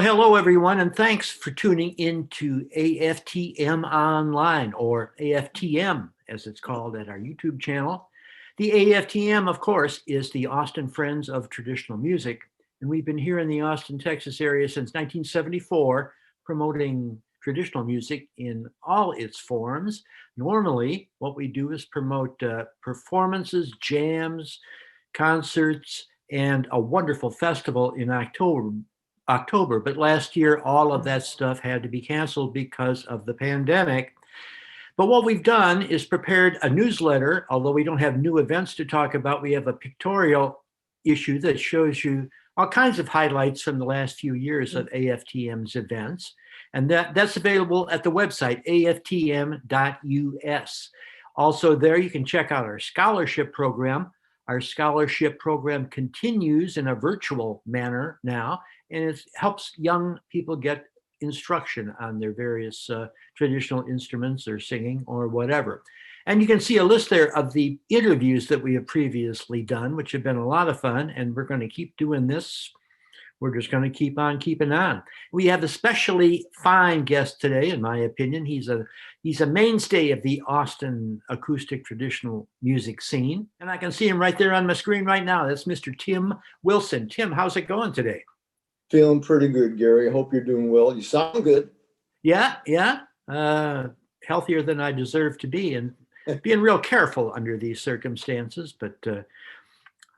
hello everyone, and thanks for tuning in to AFTM Online, or AFTM as it's called at our YouTube channel. The AFTM, of course, is the Austin Friends of Traditional Music, and we've been here in the Austin, Texas area since 1974, promoting traditional music in all its forms. Normally, what we do is promote performances, jams, concerts, and a wonderful festival in October, but last year all of that stuff had to be canceled because of the pandemic. But what we've done is prepared a newsletter. Although we don't have new events to talk about, we have a pictorial issue that shows you all kinds of highlights from the last few years of AFTM's events. And that's available at the website, aftm.us. Also there, you can check out our scholarship program. Our scholarship program continues in a virtual manner now, and it helps young people get instruction on their various traditional instruments or singing or whatever. And you can see a list there of the interviews that we have previously done, which have been a lot of fun, and we're going to keep doing this. We're just going to keep on keeping on. We have a especially fine guest today, in my opinion. He's a mainstay of the Austin acoustic traditional music scene, and I can see him right there on my screen right now. That's Mr. Tim Wilson. Tim, how's it going today? Feeling pretty good, Gary. I hope you're doing well. You sound good. Yeah. Healthier than I deserve to be, and being real careful under these circumstances, but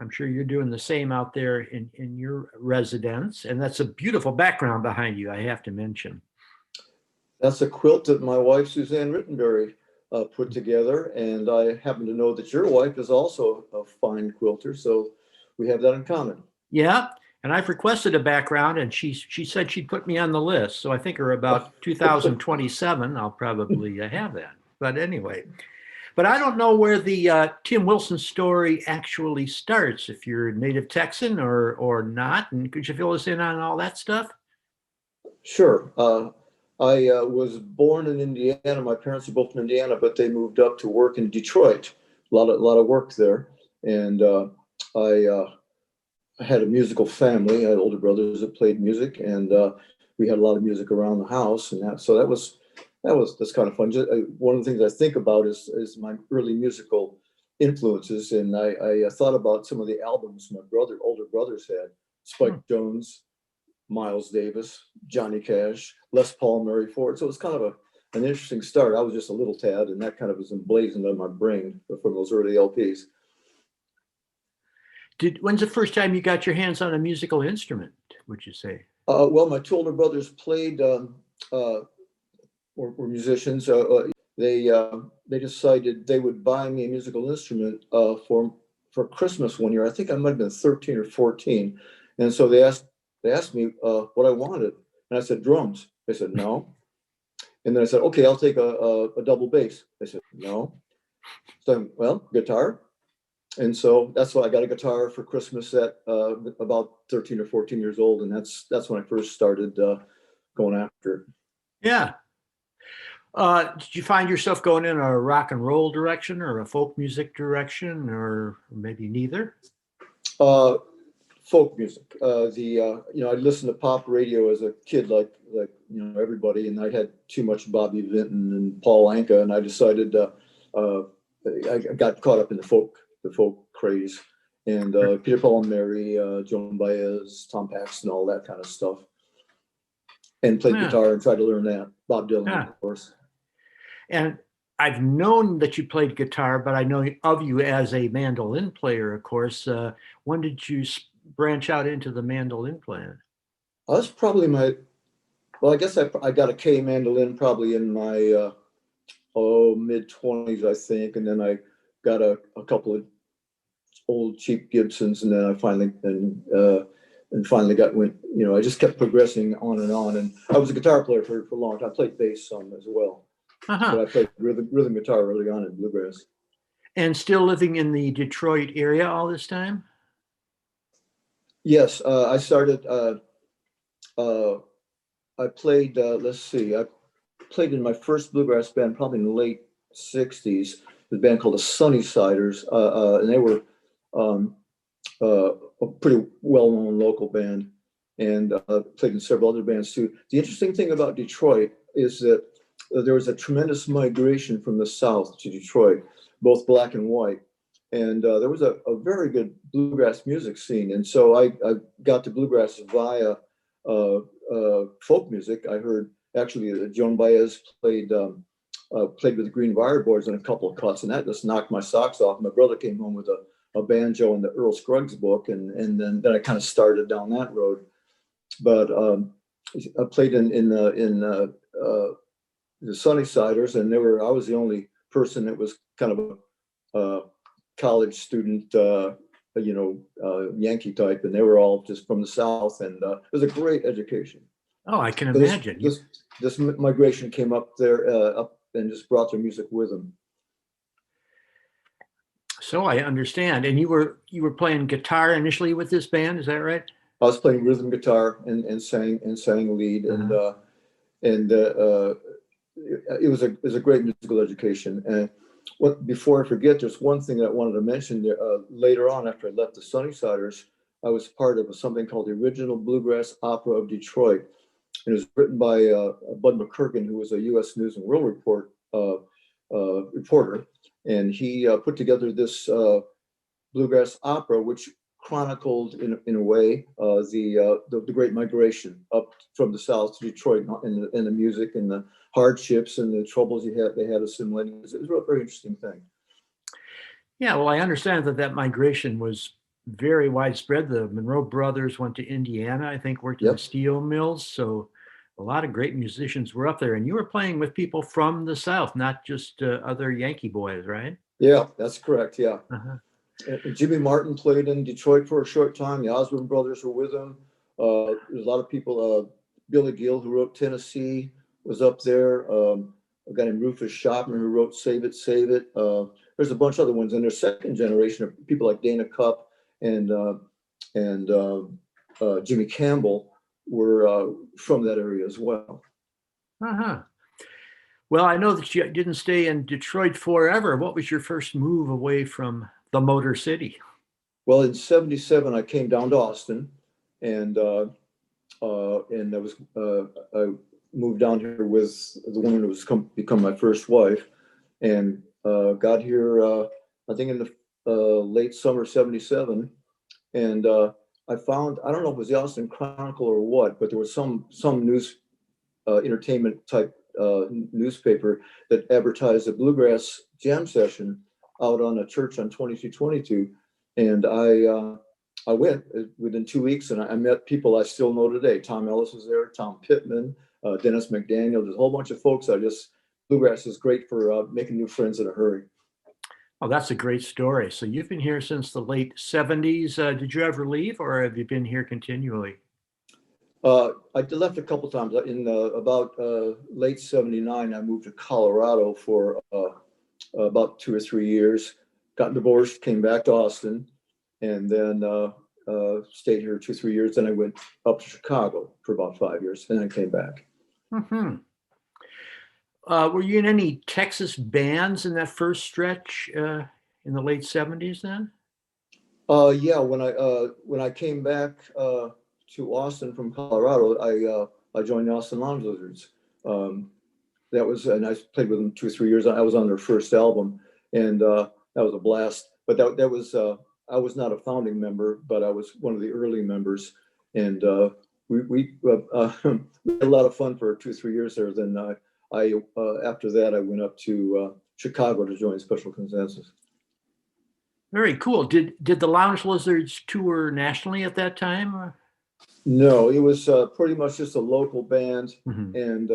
I'm sure you're doing the same out there in your residence. And that's a beautiful background behind you, I have to mention. That's a quilt that my wife, Suzanne Rittenberry, put together. And I happen to know that your wife is also a fine quilter. So we have that in common. Yeah. And I've requested a background, and she said she'd put me on the list. So I think about 2027, I'll probably have that. But anyway. But I don't know where the Tim Wilson story actually starts, if you're a native Texan or not. And could you fill us in on all that stuff? Sure. I was born in Indiana. My parents are both from Indiana, but they moved up to work in Detroit. A lot of work there. And I had a musical family. I had older brothers that played music, and we had a lot of music around the house. And that's kind of fun. One of the things I think about is my early musical influences, and I thought about some of the albums my older brothers had: Spike Jones, Miles Davis, Johnny Cash, Les Paul, Mary Ford. So it was kind of an interesting start. I was just a little tad, and that kind of was emblazoned on my brain from those early LPs. When's the first time you got your hands on a musical instrument, would you say? Well, my two older brothers played. Were musicians. They decided they would buy me a musical instrument for Christmas one year. I think I might have been 13 or 14, and so they asked me what I wanted, and I said drums. They said no, and then I said, okay, I'll take a double bass. They said no. So well, guitar, and so that's why I got a guitar for Christmas at about 13 or 14 years old, and that's when I first started going after it. Yeah. Did you find yourself going in a rock and roll direction or a folk music direction, or maybe neither? Folk music. I listened to pop radio as a kid, like everybody, and I had too much Bobby Vinton and Paul Anka, and I decided I got caught up in the folk craze, and Peter, Paul and Mary, Joan Baez, Tom Paxton, all that kind of stuff, and played guitar and tried to learn that. Bob Dylan, of course. And I've known that you played guitar, but I know of you as a mandolin player, of course. When did you branch out into the mandolin playing? That's probably I guess I got a K mandolin probably in my mid-20s, I think. And then I got a couple of old cheap Gibsons, and then I finally I just kept progressing on. And I was a guitar player for a long time. I played bass some as well. But I played rhythm guitar early on in bluegrass. And still living in the Detroit area all this time? Yes, I started. I played. I played in my first bluegrass band probably in the late '60s. The band called the Sunnysiders, and they were a pretty well-known local band. and played in several other bands too. The interesting thing about Detroit is that there was a tremendous migration from the South to Detroit, both black and white. And there was a very good bluegrass music scene. And so I got to bluegrass via folk music. I heard actually Joan Baez played with the Green Wire Boards on a couple of cuts, and that just knocked my socks off. My brother came home with a banjo and the Earl Scruggs book, and then I kind of started down that road. But I played in the Sunnysiders, and I was the only person that was kind of a college student, Yankee type, and they were all just from the South, and it was a great education. Oh, I can So imagine. this migration came up there, up and just brought their music with them. So I understand. And you were playing guitar initially with this band, is that right? I was playing rhythm guitar and sang lead, and it was a great musical education. And before I forget, there's one thing that I wanted to mention there. Later on, after I left the Sunnysiders, I was part of something called the Original Bluegrass Opera of Detroit. And it was written by Bud McCurkin, who was a U.S. News and World Report reporter. And he put together this bluegrass opera, which chronicled in a way the Great Migration up from the South to Detroit, and the music and the hardships and the troubles they had assimilating. It was a very interesting thing. Yeah, well, I understand that migration was very widespread. The Monroe brothers went to Indiana, I think, worked in the steel mills. So a lot of great musicians were up there. And you were playing with people from the South, not just other Yankee boys, right? Yeah, that's correct. Yeah. Jimmy Martin played in Detroit for a short time. The Osborne brothers were with him. There's a lot of people. Billy Gill, who wrote Tennessee, was up there. A guy named Rufus Shopner, who wrote Save It, Save It. There's a bunch of other ones. And there's second generation of people like Dana Cupp and Jimmy Campbell were from that area as well. Well, I know that you didn't stay in Detroit forever. What was your first move away from the Motor City? Well, in '77, I came down to Austin, and I moved down here with the woman who was become my first wife, and got here I think in the late summer '77, and I found, I don't know if it was the Austin Chronicle or what, but there was some news entertainment type newspaper that advertised a bluegrass jam session out on a church on 2222, and I went within 2 weeks, and I met people I still know today. Tom Ellis was there, Tom Pittman, Dennis McDaniel. There's a whole bunch of folks. Bluegrass is great for making new friends in a hurry. Oh, that's a great story. So you've been here since the late 70s. Did you ever leave, or have you been here continually? I left a couple times. In about late '79, I moved to Colorado for about 2 or 3 years. Got divorced, came back to Austin, and then stayed here 2 or 3 years. Then I went up to Chicago for about 5 years, and then I came back. Were you in any Texas bands in that first stretch in the late '70s then? Yeah, when I came back to Austin from Colorado, I joined the Austin Lounge Lizards. And I played with them 2 or 3 years. I was on their first album, and that was a blast. But that was I was not a founding member, but I was one of the early members, and we had a lot of fun for 2 or 3 years there. Then after that, I went up to Chicago to join Special Consensus. Very cool. Did the Lounge Lizards tour nationally at that time? No, it was pretty much just a local band. And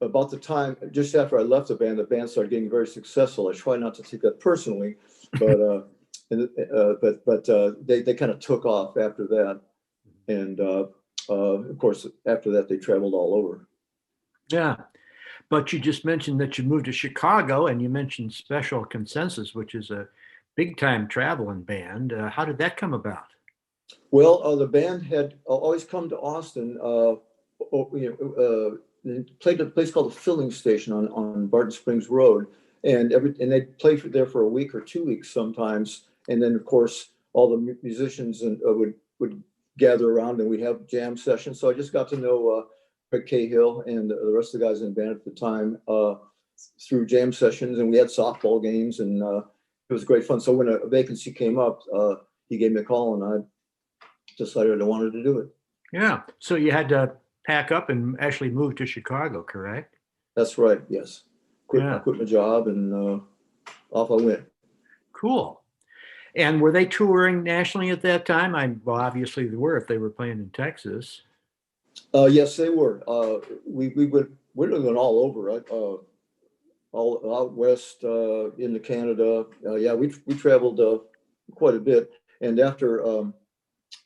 about the time, just after I left the band started getting very successful. I try not to take that personally, but they kind of took off after that. And of course, after that, they traveled all over. Yeah. But you just mentioned that you moved to Chicago, and you mentioned Special Consensus, which is a big time traveling band. How did that come about? Well, the band had always come to Austin. They played at a place called the Filling Station on Barton Springs Road, and they'd play there for a week or 2 weeks sometimes. And then, of course, all the musicians would gather around and we have jam sessions. So I just got to know Craig Cahill and the rest of the guys in the band at the time through jam sessions, and we had softball games, and it was great fun. So when a vacancy came up, he gave me a call, and I decided I wanted to do it. Yeah. So you had to pack up and actually move to Chicago, correct? That's right. Yes. I Yeah. quit my job and off I went. Cool. And were they touring nationally at that time? Well, obviously they were if they were playing in Texas. Yes, they were. We went all over, right? All out west into Canada. Yeah, we traveled quite a bit. And after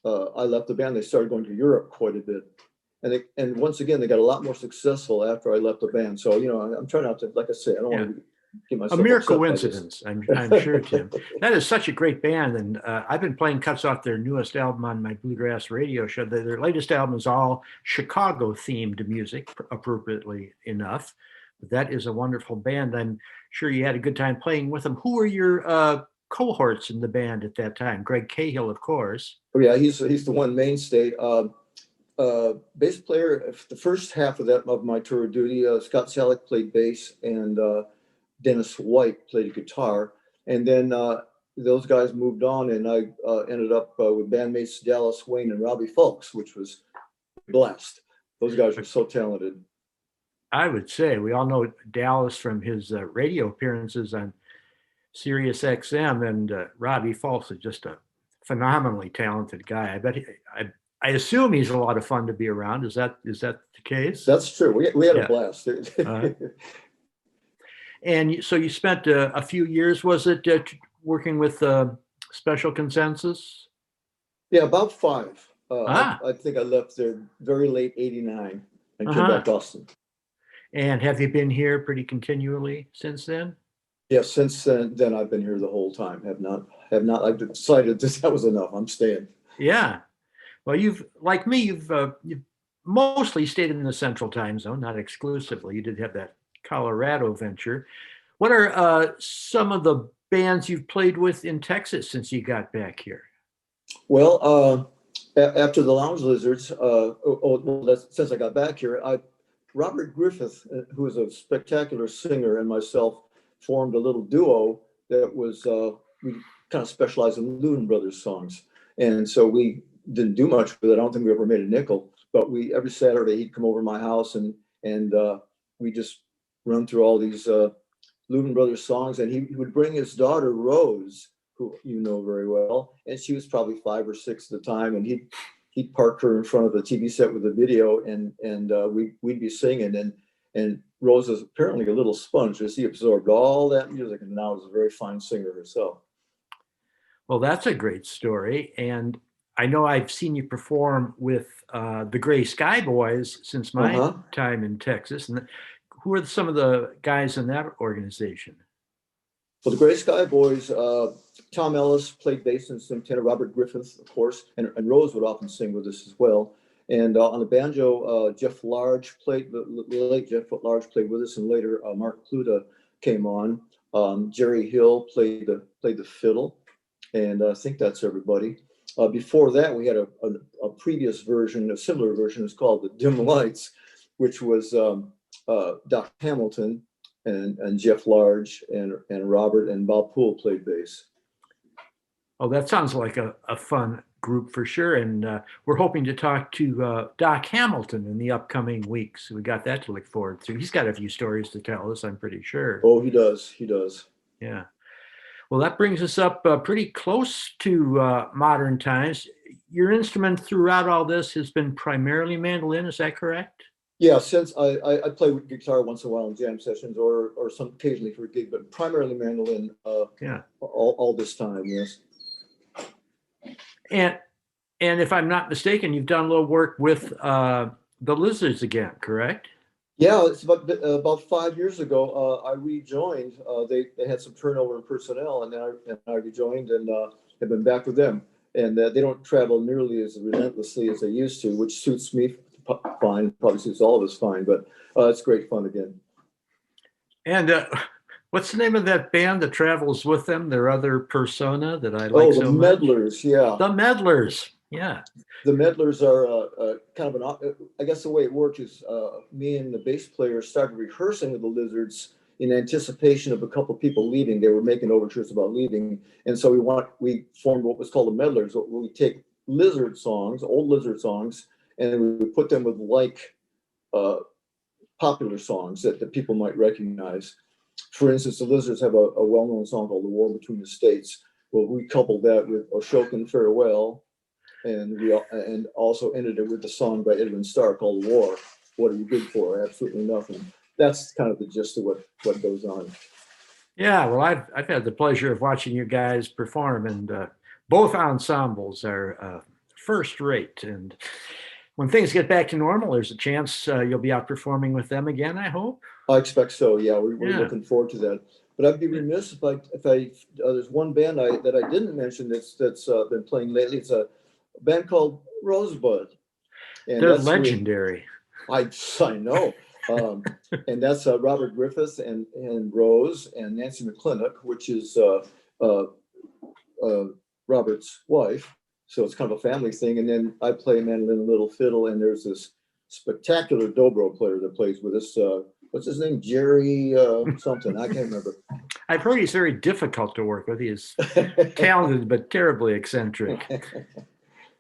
I left the band, they started going to Europe quite a bit. And once again, they got a lot more successful after I left the band. So, I'm trying not to, like I say, I don't want to get myself a mere upset coincidence, I'm sure, Tim. That is such a great band, and I've been playing cuts off their newest album on my Bluegrass radio show. Their latest album is all Chicago-themed music, appropriately enough. But that is a wonderful band. I'm sure you had a good time playing with them. Who were your cohorts in the band at that time? Greg Cahill, of course. Oh yeah, he's the one mainstay. Bass player. The first half of my tour of duty, Scott Salick played bass, and Dennis White played guitar. And then those guys moved on, and I ended up with bandmates Dallas Wayne and Robbie Fulks, which was blessed. Those guys were so talented. I would say we all know Dallas from his radio appearances on Sirius XM, and Robbie Fulks is just a phenomenally talented guy. I assume he's a lot of fun to be around. Is that the case? That's true. We had a blast. And so you spent a few years, was it, working with Special Consensus? Yeah, about 5. I think I left there very late '89 and came back to Austin. And have you been here pretty continually since then? Yeah, since then I've been here the whole time. Have not. I've decided that was enough. I'm staying. Yeah. Well, you've mostly stayed in the Central Time Zone, not exclusively. You did have that Colorado venture. What are some of the bands you've played with in Texas since you got back here? Well, after the Lounge Lizards, since I got back here, Robert Griffith, who is a spectacular singer, and myself formed a little duo that was, we kind of specialized in Loon Brothers songs. And so we didn't do much with it. I don't think we ever made a nickel, but every Saturday he'd come over to my house and we just run through all these Loon Brothers songs. And he would bring his daughter Rose, who you know very well, and she was probably 5 or 6 at the time. And he'd park her in front of the TV set with a video, and we'd be singing. And Rose is apparently a little sponge, because she absorbed all that music, and now is a very fine singer herself. Well, that's a great story. And I know I've seen you perform with the Gray Sky Boys since my time in Texas. And who are some of the guys in that organization? Well, the Gray Sky Boys, Tom Ellis played bass and some tenor, Robert Griffith, of course, and Rose would often sing with us as well. And on the banjo, Jeff Large played, the late Jeff Large played with us, and later Mark Pluta came on. Jerry Hill played the fiddle, and I think that's everybody. Before that, we had a previous version, a similar version, it's called the Dim Lights, which was Doc Hamilton and Jeff Large and Robert and Bob Poole played bass. Oh, that sounds like a fun group for sure. And we're hoping to talk to Doc Hamilton in the upcoming weeks. We got that to look forward to. He's got a few stories to tell us, I'm pretty sure. Oh, he does. He does. Yeah. Well, that brings us up pretty close to modern times. Your instrument throughout all this has been primarily mandolin, is that correct? Yeah, since I play with guitar once in a while in jam sessions or some occasionally for a gig, but primarily mandolin all this time, yes. And if I'm not mistaken, you've done a little work with the Lizards again, correct? Yeah, it's about 5 years ago. I rejoined. They had some turnover in personnel, and I rejoined and have been back with them. And they don't travel nearly as relentlessly as they used to, which suits me fine. Probably suits all of us fine. But it's great fun again. And what's the name of that band that travels with them? Their other persona that I like so much? The Meddlers. Yeah, the Meddlers. Yeah. The Meddlers are kind of I guess the way it worked is me and the bass player started rehearsing with the Lizards in anticipation of a couple of people leaving. They were making overtures about leaving. And so we formed what was called the Meddlers. We take Lizard songs, old Lizard songs, and we put them with popular songs that people might recognize. For instance, the Lizards have a well-known song called The War Between the States. Well, we coupled that with Ashokan Farewell, and also ended it with the song by Edwin Starr called War. What are you good for? Absolutely nothing. That's kind of the gist of what goes on. Yeah, well, I've had the pleasure of watching you guys perform, and both ensembles are first rate. And when things get back to normal, there's a chance you'll be out performing with them again, I hope. I expect so. Yeah, we're looking forward to that. But I'd be remiss if there's one band that I didn't mention that's been playing lately. It's a band called Rosebud. And they're legendary. I know. And that's Robert Griffith and Rose and Nancy McClintock, which is Robert's wife. So it's kind of a family thing. And then I play mandolin and little fiddle, and there's this spectacular dobro player that plays with us. What's his name? Jerry something. I can't remember. I've heard he's very difficult to work with. He is talented but terribly eccentric.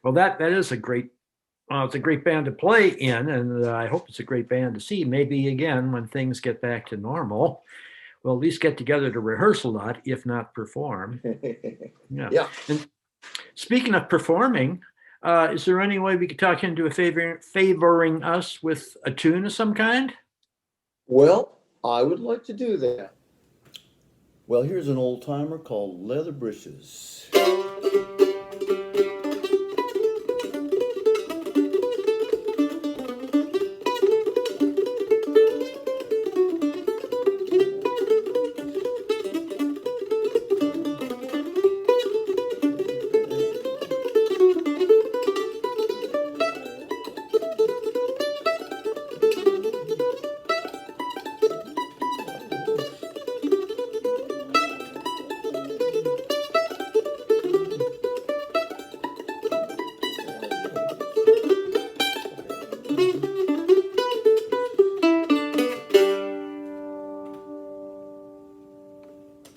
Well, that is a great. It's a great band to play in, and I hope it's a great band to see. Maybe again when things get back to normal, we'll at least get together to rehearse a lot, if not perform. Yeah. And speaking of performing, is there any way we could talk into favoring us with a tune of some kind? Well, I would like to do that. Well, here's an old timer called Leather Breeches.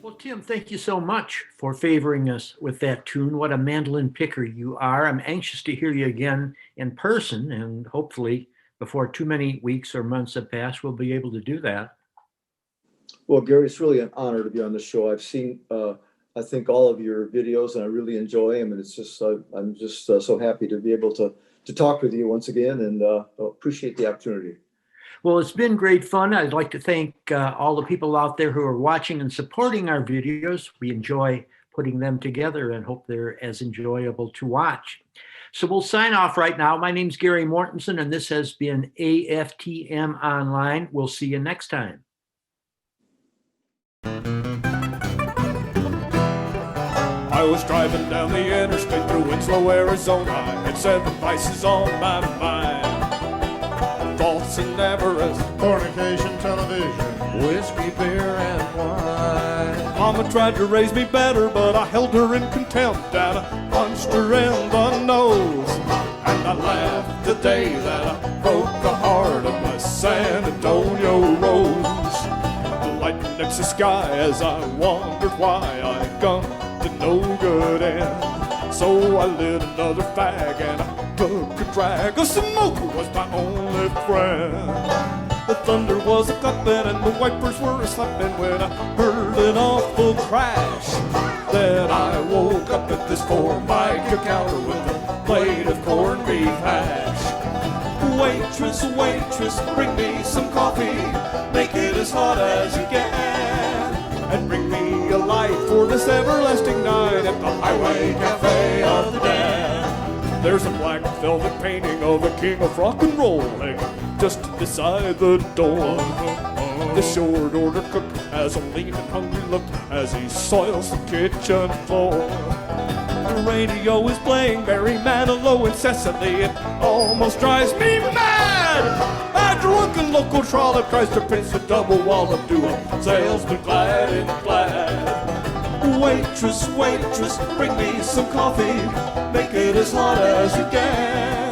Well, Tim, thank you so much for favoring us with that tune. What a mandolin picker you are. I'm anxious to hear you again in person, and hopefully before too many weeks or months have passed, we'll be able to do that. Well, Gary, it's really an honor to be on the show. I've seen, I think, all of your videos, and I really enjoy them. And it's just, I'm just so happy to be able to talk with you once again, and appreciate the opportunity. Well, it's been great fun. I'd like to thank all the people out there who are watching and supporting our videos. We enjoy putting them together and hope they're as enjoyable to watch. So we'll sign off right now. My name's Gary Mortensen, and this has been AFTM Online. We'll see you next time. I was driving down the interstate through Winslow, Arizona. I had 7 vices on my mind. Faults and avarice, fornication, television, whiskey, beer, and wine. Mama tried to raise me better, but I held her in contempt and I punched her in the nose. And I laughed the day that I broke the heart of my San Antonio rose. The light next the sky as I wondered why I come to no good end. So I lit another fag and I took a drag. A smoker was my only friend. The thunder was a clapping and the wipers were a slapping when I heard an awful crash. Then I woke up at this Formica counter with a plate of corned beef hash. Waitress, waitress, bring me some coffee. Make it as hot as you can. And bring me a light for this everlasting night at the Highway Cafe of the Dead. There's a black velvet painting of a king of rock and roll hanging just beside the door. The short order cook has a lean and hungry look as he soils the kitchen floor. The radio is playing Barry Manilow incessantly. It almost drives me mad. A drunken local trollop tries to pinch a double wallop to a salesman glad and glad. Waitress, waitress, bring me some coffee. Make it as hot as you can.